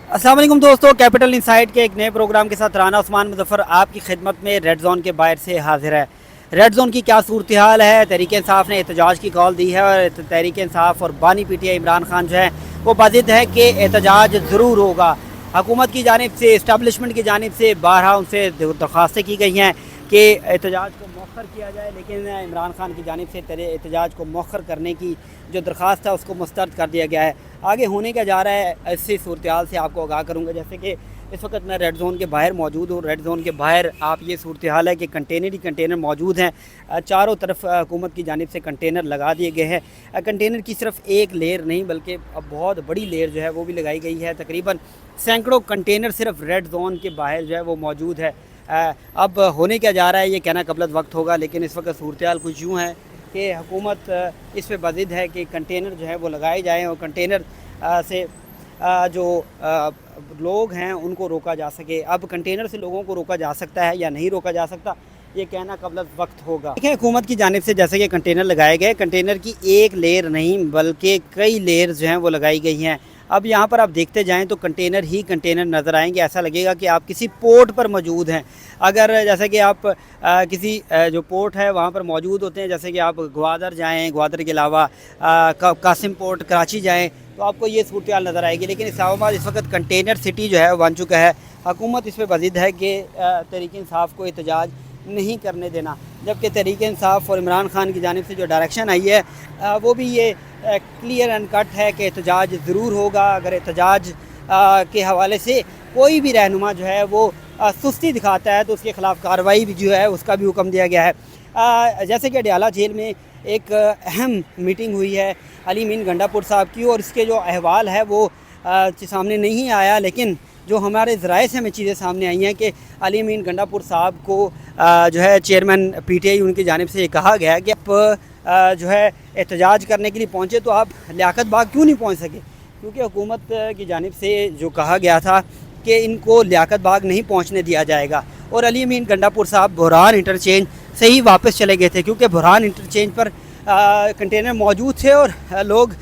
अस्सलाम वालेकुम दोस्तों, कैपिटल इनसाइट के एक नए प्रोग्राम के साथ राना उस्मान मुजफ्फर आपकी खिदमत में रेड जोन के बाहर से हाजिर है। रेड जोन की क्या सूरत हाल है। तहरीक इंसाफ ने एहतजाज की कॉल दी है और तहरीक इंसाफ और बानी पीटीआई इमरान खान जो है वो वाजिद है कि एहतजाज ज़रूर होगा। हुकूमत की जानिब से, इस्टैब्लिशमेंट की जानिब से बारहा उनसे दरख्वास्तें की गई हैं कि एहतजाज को मौखर किया जाए, लेकिन इमरान खान की जानिब से एहतजाज को मौखर करने की जो दरख्वास्त है उसको मुस्तरद कर दिया गया है। आगे होने क्या जा रहा है ऐसी सूरत हाल से आपको आगाह करूँगा। जैसे कि इस वक्त मैं रेड जोन के बाहर मौजूद हूँ। रेड जोन के बाहर आप ये सूरत हाल है कि कंटेनर ही कंटेनर मौजूद हैं। चारों तरफ हुकूमत की जानिब से कंटेनर लगा दिए गए हैं। कंटेनर की सिर्फ एक लेयर नहीं बल्कि अब बहुत बड़ी लेयर जो है वो भी लगाई गई है। तकरीबन सैकड़ों कंटेनर सिर्फ रेड जोन के बाहर जो है वो मौजूद है। अब होने क्या जा रहा है ये कहना कबलत वक्त होगा, लेकिन इस वक्त सूरत हाल कुछ यूँ है कि हुकूमत इस पे वाजिद है कि कंटेनर जो है वो लगाए जाएँ और कंटेनर से जो लोग हैं उनको रोका जा सके। अब कंटेनर से लोगों को रोका जा सकता है या नहीं रोका जा सकता ये कहना कबलत वक्त होगा। देखें, हुकूमत की जानिब से जैसे कि कंटेनर लगाए गए, कंटेनर की एक लेयर नहीं बल्कि कई लेयर जो हैं वो लगाई गई हैं। अब यहाँ पर आप देखते जाएं तो कंटेनर ही कंटेनर नज़र आएंगे। ऐसा लगेगा कि आप किसी पोर्ट पर मौजूद हैं। अगर जैसे कि आप किसी जो पोर्ट है वहाँ पर मौजूद होते हैं, जैसे कि आप ग्वादर जाएं, ग्वादर के अलावा कासिम पोर्ट कराची जाएं तो आपको ये सूरत हाल नज़र आएगी। लेकिन इस्लामाबाद इस वक्त कंटेनर सिटी जो है बन चुका है। हुकूमत इस पर वाजिद है कि तहरीक इंसाफ को एहतजाज नहीं करने देना, जबकि तहरीक इंसाफ और इमरान खान की जानिब से जो डायरेक्शन आई है वो भी ये क्लियर एंड कट है कि एहतजाज ज़रूर होगा। अगर एहतजाज के हवाले से कोई भी रहनुमा जो है वो सुस्ती दिखाता है तो उसके ख़िलाफ़ कार्रवाई भी जो है उसका भी हुक्म दिया गया है। जैसे कि अडियाला जेल में एक अहम मीटिंग हुई है अली मीन गंडापुर साहब की, और इसके जो अहवाल है वो सामने नहीं आया, लेकिन जो हमारे ज़राए से हमें चीज़ें सामने आई हैं कि अली मीन गंडापुर साहब को जो है चेयरमैन पीटीआई उनकी जानिब से ये कहा गया है कि आप जो है एहतजाज करने के लिए पहुँचे तो आप लियाकत बाग क्यों नहीं पहुँच सके, क्योंकि हुकूमत की जानिब से जो कहा गया था कि इनको लियाकत बाग नहीं पहुँचने दिया जाएगा। और अली मीन गंडापुर साहब बुरहान इंटरचेंज से ही वापस चले गए थे, क्योंकि बुरहान इंटरचेंज पर कंटेनर मौजूद थे और लोग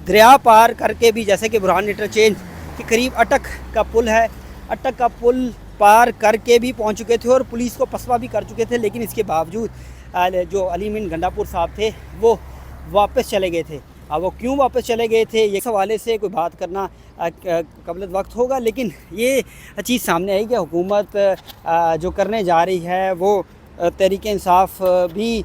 दरिया पार करके भी, जैसे कि बुरहान इंटरचेंज के करीब अटक का पुल है, अटक का पुल पार करके भी पहुंच चुके थे और पुलिस को पसवा भी कर चुके थे। लेकिन इसके बावजूद जो अली मीन गंडापुर साहब थे वो वापस चले गए थे। अब वो क्यों वापस चले गए थे ये हवाले से कोई बात करना कबलत वक्त होगा, लेकिन ये चीज़ सामने आई कि हुकूमत जो करने जा रही है वो तहरीक इंसाफ भी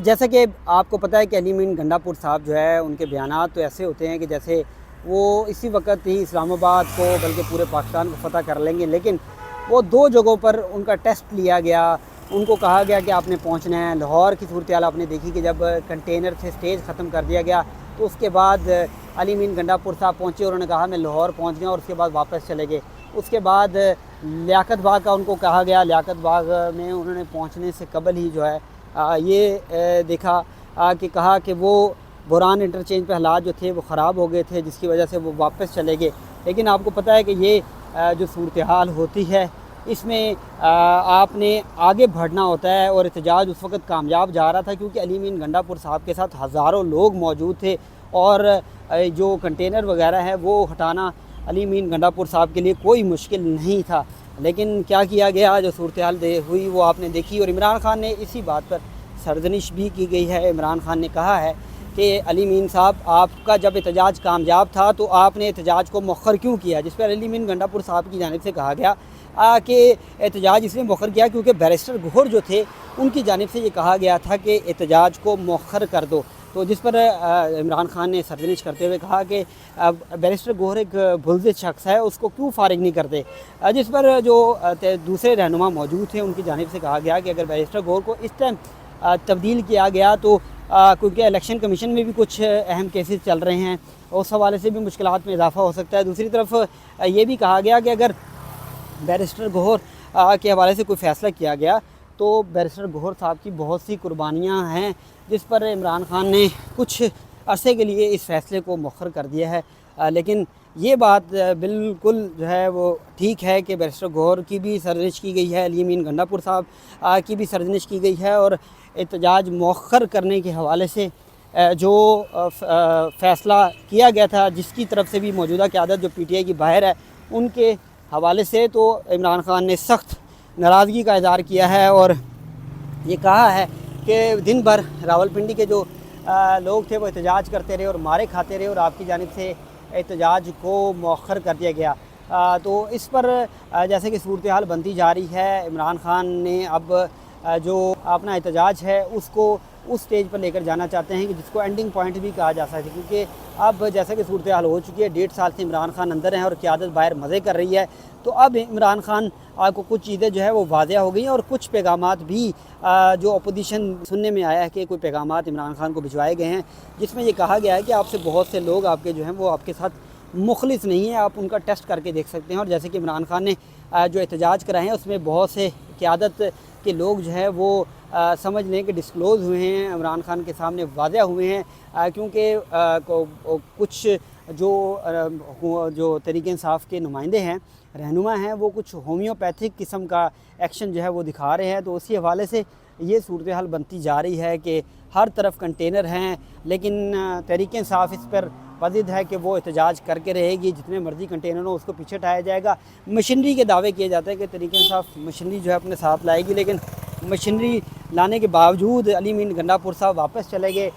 जैसे कि आपको पता है कि अली मीन गंडापुर साहब जो है उनके बयानात तो ऐसे होते हैं कि जैसे वो इसी वक्त ही इस्लामाबाद को बल्कि पूरे पाकिस्तान को फ़तह कर लेंगे। लेकिन वो दो जगहों पर उनका टेस्ट लिया गया, उनको कहा गया कि आपने पहुंचना है। लाहौर की सूरत हाल आपने देखी कि जब कंटेनर से स्टेज ख़त्म कर दिया गया तो उसके बाद अली मीन गंडापुर साहब पहुँचे, उन्होंने कहा मैं लाहौर पहुँच गया, और उसके बाद वापस चले गए। उसके बाद लियाकत बाग का उनको कहा गया, लियाकत बाग में उन्होंने पहुँचने से कबल ही जो है ये देखा कि कहा कि वो बुरहान इंटरचेंज पे हालात जो थे वो ख़राब हो गए थे, जिसकी वजह से वो वापस चले गए। लेकिन आपको पता है कि ये जो सूरत हाल होती है इसमें आपने आगे बढ़ना होता है, और एहतजाज उस वक्त कामयाब जा रहा था क्योंकि अली मीन गंडापुर साहब के साथ हज़ारों लोग मौजूद थे, और जो कंटेनर वगैरह है वो हटाना अली मीन गंडापुर साहब के लिए कोई मुश्किल नहीं था। लेकिन क्या किया गया, जो सूरत हाल हुई वो आपने देखी, और इमरान खान ने इसी बात पर सरजनिश भी की गई है। इमरान खान ने कहा है कि अली मीन साहब आपका जब एहतजाज कामयाब था तो आपने एहतजाज को मौखर क्यों किया, जिस पर अली मीन गंडापुर साहब की जानिब से कहा गया कि एहतजाज इसलिए मौखर किया क्योंकि बैरिस्टर गौहर जो थे उनकी जानिब से ये कहा गया था कि एहतजाज को मौखर कर दो। तो जिस पर इमरान खान ने सरजनिश करते हुए कहा कि बैरिस्टर गौहर एक बुलज़िद शख्स है, उसको क्यों फ़ारिग नहीं करते। जिस पर जो दूसरे रहनुमा मौजूद थे उनकी जानिब से कहा गया कि अगर बैरिस्टर गौहर को इस टाइम तब्दील किया गया तो क्योंकि इलेक्शन कमीशन में भी कुछ अहम केसेस चल रहे हैं, उस हवाले से भी मुश्किलात में इजाफ़ा हो सकता है। दूसरी तरफ ये भी कहा गया कि अगर बैरिस्टर गौहर के हवाले से कोई फ़ैसला किया गया तो बैरिस्टर गौहर साहब की बहुत सी कुर्बानियाँ हैं, जिस पर इमरान खान ने कुछ अरसे के लिए इस फ़ैसले को मौखर कर दिया है। लेकिन ये बात बिल्कुल जो है वो ठीक है कि बैरिस्टर गौहर की भी सरजनिश की गई है, अली मीन गंडापुर साहब की भी सरजनिश की गई है, और एहतजाज मौखर करने के हवाले से جو فیصلہ کیا گیا تھا جس کی طرف سے بھی موجودہ قیادت جو پی ٹی آئی کی باہر ہے ان کے حوالے سے، تو عمران خان نے سخت ناراضگی کا اظہار کیا ہے اور یہ کہا ہے کہ دن بھر راولپنڈی کے جو لوگ تھے وہ احتجاج کرتے رہے اور مارے کھاتے رہے اور آپ کی جانب سے احتجاج کو مؤخر کر دیا گیا۔ تو اس پر جیسے کہ صورتحال بنتی جا رہی ہے، عمران خان نے اب جو اپنا احتجاج ہے اس کو اس سٹیج پر لے کر جانا چاہتے ہیں کہ جس کو اینڈنگ پوائنٹ بھی کہا جا سکتا ہے، کیونکہ اب جیسا کہ صورتحال ہو چکی ہے، 1.5 سال سے عمران خان اندر ہیں اور قیادت باہر مزے کر رہی ہے، تو اب عمران خان کو کچھ چیزیں جو ہے وہ واضح ہو گئی ہیں اور کچھ پیغامات بھی جو اپوزیشن سننے میں آیا ہے کہ کوئی پیغامات عمران خان کو بھجوائے گئے ہیں جس میں یہ کہا گیا ہے کہ آپ سے بہت سے لوگ آپ کے جو ہیں وہ آپ کے ساتھ مخلص نہیں ہیں، آپ ان کا ٹیسٹ کر کے دیکھ سکتے ہیں۔ اور جیسے کہ عمران خان نے جو احتجاج کرائے ہیں اس میں بہت سے قیادت کے لوگ جو ہے وہ سمجھ لیں کہ ڈسکلوز ہوئے ہیں، عمران خان کے سامنے واضح ہوئے ہیں، کیونکہ کچھ جو تحریک انصاف کے نمائندے ہیں، رہنما ہیں، وہ کچھ ہومیوپیتھک قسم کا ایکشن جو ہے وہ دکھا رہے ہیں، تو اسی حوالے سے یہ صورتحال بنتی جا رہی ہے کہ ہر طرف کنٹینر ہیں، لیکن تحریک انصاف اس پر وزد ہے کہ وہ احتجاج کر کے رہے گی، جتنے مرضی کنٹینر ہوں اس کو پیچھے ہٹایا جائے گا۔ مشینری کے دعوے کیے جاتے ہیں کہ تحریک انصاف مشینری جو ہے اپنے ساتھ لائے گی، لیکن مشینری لانے کے باوجود علی امین گنڈاپور صاحب واپس چلے گئے،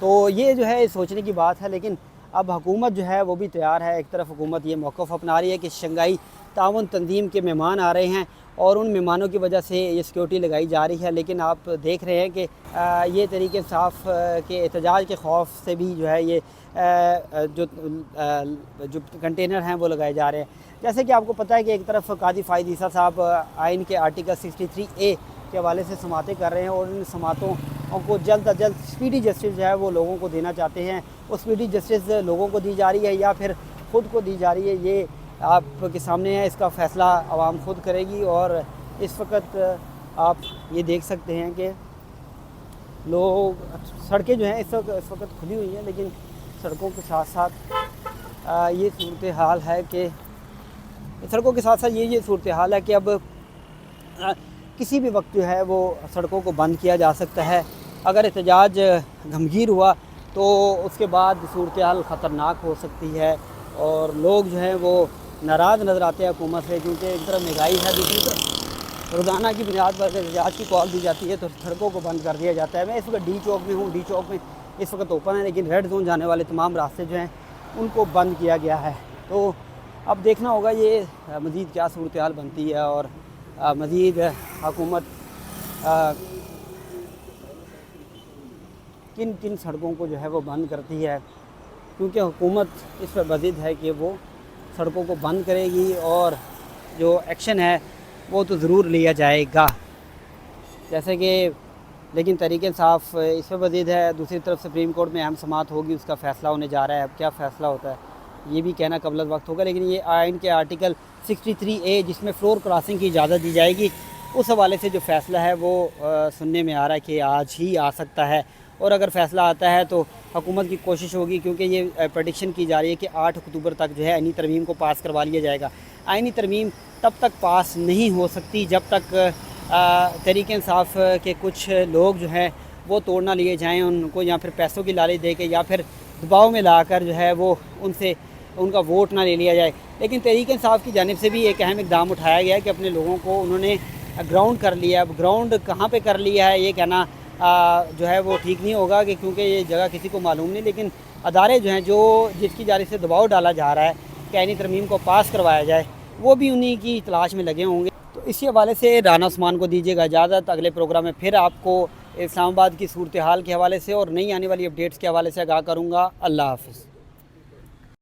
تو یہ جو ہے سوچنے کی بات ہے۔ لیکن اب حکومت جو ہے وہ بھی تیار ہے، ایک طرف حکومت یہ موقف اپنا رہی ہے کہ شنگھائی تعاون تنظیم کے مہمان آ رہے ہیں اور ان مہمانوں کی وجہ سے یہ سیکیورٹی لگائی جا رہی ہے، لیکن آپ دیکھ رہے ہیں کہ یہ تحریک انصاف کے احتجاج کے خوف سے بھی جو ہے یہ جو کنٹینر ہیں وہ لگائے جا رہے ہیں۔ جیسے کہ آپ کو پتہ ہے کہ ایک طرف قاضی فائز عیسیٰ صاحب آئین کے آرٹیکل 63A کے حوالے سے سماعتیں کر رہے ہیں اور ان سماعتوں کو جلد از جلد سپیڈی جسٹس جو ہے وہ لوگوں کو دینا چاہتے ہیں۔ وہ سپیڈی جسٹس لوگوں کو دی جا رہی ہے یا پھر خود کو دی جا رہی ہے، یہ آپ کے سامنے ہے، اس کا فیصلہ عوام خود کرے گی۔ اور اس وقت آپ یہ دیکھ سکتے ہیں کہ لوگ سڑکیں جو ہیں اس وقت کھلی ہوئی ہیں، لیکن سڑکوں کے ساتھ ساتھ یہ صورتحال ہے کہ اب کسی بھی وقت جو ہے وہ سڑکوں کو بند کیا جا سکتا ہے۔ اگر احتجاج گھمگیر ہوا تو اس کے بعد صورتحال خطرناک ہو سکتی ہے اور لوگ جو ہیں وہ ناراض نظر آتے ہیں حکومت سے، کیونکہ ایک طرف مہنگائی ہے، دوسری طرف روزانہ کی بنیاد پر احتجاج کی کال دی جاتی ہے تو سڑکوں کو بند کر دیا جاتا ہے۔ میں اس وقت ڈی چوک میں ہوں، ڈی چوک میں اس وقت اوپن ہے، لیکن ریڈ زون جانے والے تمام راستے جو ہیں ان کو بند کیا گیا ہے۔ تو اب دیکھنا ہوگا یہ مزید کیا صورتحال بنتی ہے اور مزید حکومت کن کن سڑکوں کو جو ہے وہ بند کرتی ہے، کیونکہ حکومت اس پر وزد ہے کہ وہ سڑکوں کو بند کرے گی اور جو ایکشن ہے وہ تو ضرور لیا جائے گا۔ جیسے کہ لیکن تحریک انصاف اس پہ وزد ہے، دوسری طرف سپریم کورٹ میں اہم سماعت ہوگی، اس کا فیصلہ ہونے جا رہا ہے۔ اب کیا فیصلہ ہوتا ہے یہ بھی کہنا قبل از وقت ہوگا، لیکن یہ آئین کے آرٹیکل 63A جس میں فلور کراسنگ کی اجازت دی جائے گی، اس حوالے سے جو فیصلہ ہے وہ سننے میں آ رہا ہے کہ آج ہی آ سکتا ہے، اور اگر فیصلہ آتا ہے تو حکومت کی کوشش ہوگی، کیونکہ یہ پریڈکشن کی جا رہی ہے کہ 8 اکتوبر تک جو ہے آئینی ترمیم کو پاس کروا لیا جائے گا۔ آئینی ترمیم تب تک پاس نہیں ہو سکتی جب تک تحریک انصاف کے کچھ لوگ جو ہیں وہ توڑ نہ لیے جائیں، ان کو یا پھر پیسوں کی لالچ دے کے یا پھر دباؤ میں لا کر جو ہے وہ ان کا ووٹ نہ لے لیا جائے۔ لیکن تحریک انصاف کی جانب سے بھی ایک اہم اقدام اٹھایا گیا ہے کہ اپنے لوگوں کو انہوں نے گراؤنڈ کر لیا ہے۔ اب گراؤنڈ کہاں پہ کر لیا ہے یہ کہنا جو ہے وہ ٹھیک نہیں ہوگا، کہ کیونکہ یہ جگہ کسی کو معلوم نہیں، لیکن ادارے جو ہیں جس کی جانب سے دباؤ ڈالا جا رہا ہے کہ آئینی ترمیم کو پاس کروایا جائے، وہ بھی انہی کی تلاش میں لگے ہوں گے۔ تو اسی حوالے سے رانا عثمان کو دیجیے گا اجازت، اگلے پروگرام میں پھر آپ کو اسلام آباد کی صورتحال کے حوالے سے اور نئی آنے والی اپڈیٹس کے حوالے سے آگاہ کروں گا۔ اللہ حافظ۔